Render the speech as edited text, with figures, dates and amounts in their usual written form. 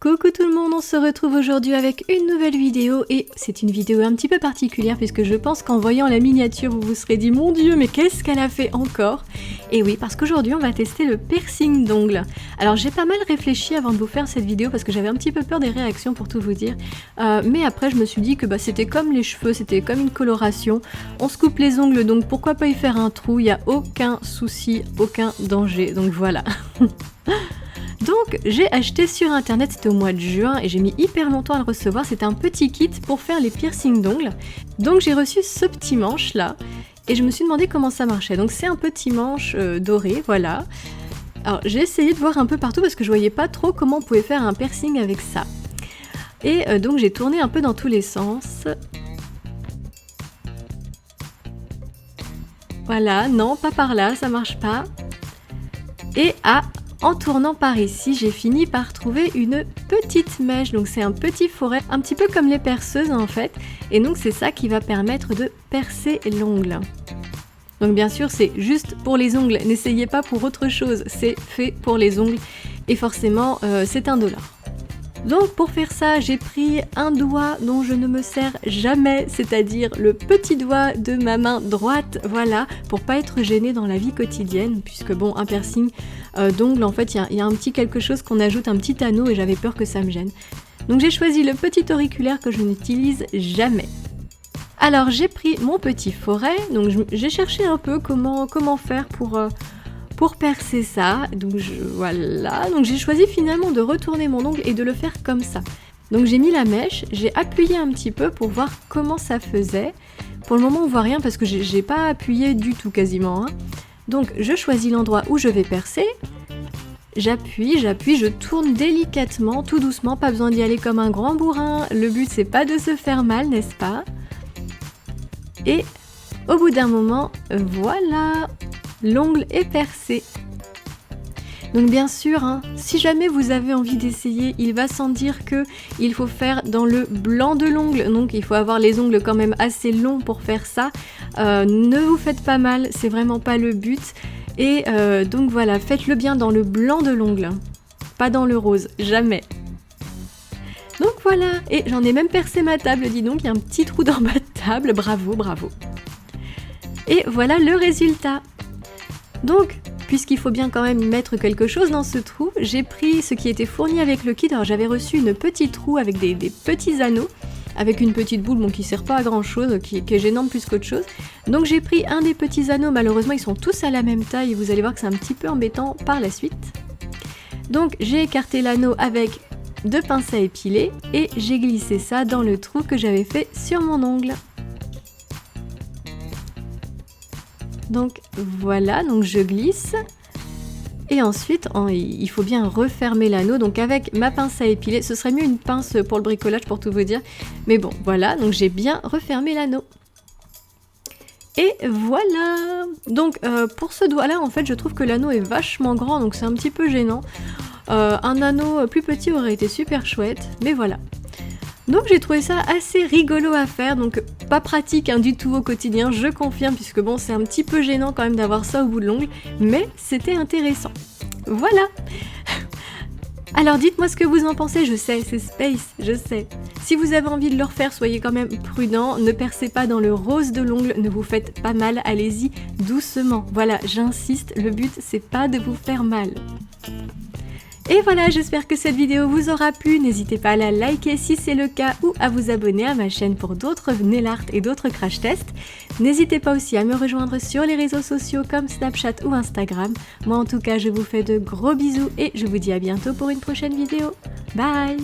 Coucou tout le monde, on se retrouve aujourd'hui avec une nouvelle vidéo et c'est une vidéo un petit peu particulière puisque je pense qu'en voyant la miniature vous vous serez dit mon dieu mais qu'est-ce qu'elle a fait encore? Et oui, parce qu'aujourd'hui on va tester le piercing d'ongles. Alors j'ai pas mal réfléchi avant de vous faire cette vidéo parce que j'avais un petit peu peur des réactions pour tout vous dire, mais après je me suis dit que c'était comme les cheveux, c'était comme une coloration, on se coupe les ongles donc pourquoi pas y faire un trou, il n'y a aucun souci, aucun danger, donc voilà. Donc j'ai acheté sur internet, c'était au mois de juin et j'ai mis hyper longtemps à le recevoir, c'est un petit kit pour faire les piercings d'ongles. Donc j'ai reçu ce petit manche là et je me suis demandé comment ça marchait. Donc c'est un petit manche doré, voilà. Alors j'ai essayé de voir un peu partout parce que je voyais pas trop comment on pouvait faire un piercing avec ça. Et donc j'ai tourné un peu dans tous les sens. Voilà, non pas par là, ça marche pas. Et en tournant par ici, j'ai fini par trouver une petite mèche, donc c'est un petit fourret, un petit peu comme les perceuses en fait, et donc c'est ça qui va permettre de percer l'ongle. Donc bien sûr c'est juste pour les ongles, n'essayez pas pour autre chose, c'est fait pour les ongles, et forcément c'est $1. Donc pour faire ça, j'ai pris un doigt dont je ne me sers jamais, c'est-à-dire le petit doigt de ma main droite, voilà, pour pas être gênée dans la vie quotidienne, puisque bon, un piercing d'ongle, en fait, il y a un petit quelque chose qu'on ajoute, un petit anneau, et j'avais peur que ça me gêne. Donc j'ai choisi le petit auriculaire que je n'utilise jamais. Alors j'ai pris mon petit fourret, donc j'ai cherché un peu comment faire pour percer ça, donc voilà, donc j'ai choisi finalement de retourner mon ongle et de le faire comme ça. Donc j'ai mis la mèche, j'ai appuyé un petit peu pour voir comment ça faisait. Pour le moment on voit rien parce que j'ai pas appuyé du tout quasiment. Donc je choisis l'endroit où je vais percer, j'appuie, je tourne délicatement, tout doucement, pas besoin d'y aller comme un grand bourrin, le but c'est pas de se faire mal, n'est-ce pas? Et au bout d'un moment, voilà, l'ongle est percé. Donc bien sûr, si jamais vous avez envie d'essayer, il va sans dire que il faut faire dans le blanc de l'ongle. Donc il faut avoir les ongles quand même assez longs pour faire ça. Ne vous faites pas mal, c'est vraiment pas le but. Et donc voilà, faites-le bien dans le blanc de l'ongle. Pas dans le rose, jamais. Donc voilà, et j'en ai même percé ma table, dis donc, il y a un petit trou dans ma table, bravo, bravo. Et voilà le résultat. Donc, puisqu'il faut bien quand même mettre quelque chose dans ce trou, j'ai pris ce qui était fourni avec le kit. Alors j'avais reçu une petite roue avec des petits anneaux, avec une petite boule qui sert pas à grand chose, qui est gênante plus qu'autre chose. Donc j'ai pris un des petits anneaux, malheureusement ils sont tous à la même taille et vous allez voir que c'est un petit peu embêtant par la suite. Donc j'ai écarté l'anneau avec 2 pinces à épiler et j'ai glissé ça dans le trou que j'avais fait sur mon ongle. Donc voilà, donc je glisse et ensuite il faut bien refermer l'anneau, donc avec ma pince à épiler, ce serait mieux une pince pour le bricolage pour tout vous dire, mais bon voilà, donc j'ai bien refermé l'anneau. Et voilà, donc pour ce doigt là en fait je trouve que l'anneau est vachement grand donc c'est un petit peu gênant, un anneau plus petit aurait été super chouette, mais voilà. Donc j'ai trouvé ça assez rigolo à faire, donc pas pratique du tout au quotidien, je confirme, puisque bon c'est un petit peu gênant quand même d'avoir ça au bout de l'ongle, mais c'était intéressant. Voilà. Alors dites-moi ce que vous en pensez, je sais, c'est space, je sais. Si vous avez envie de le refaire, soyez quand même prudent, ne percez pas dans le rose de l'ongle, ne vous faites pas mal, allez-y doucement. Voilà, j'insiste, le but c'est pas de vous faire mal. Et voilà, j'espère que cette vidéo vous aura plu, n'hésitez pas à la liker si c'est le cas ou à vous abonner à ma chaîne pour d'autres nail art et d'autres crash tests. N'hésitez pas aussi à me rejoindre sur les réseaux sociaux comme Snapchat ou Instagram. Moi en tout cas, je vous fais de gros bisous et je vous dis à bientôt pour une prochaine vidéo. Bye!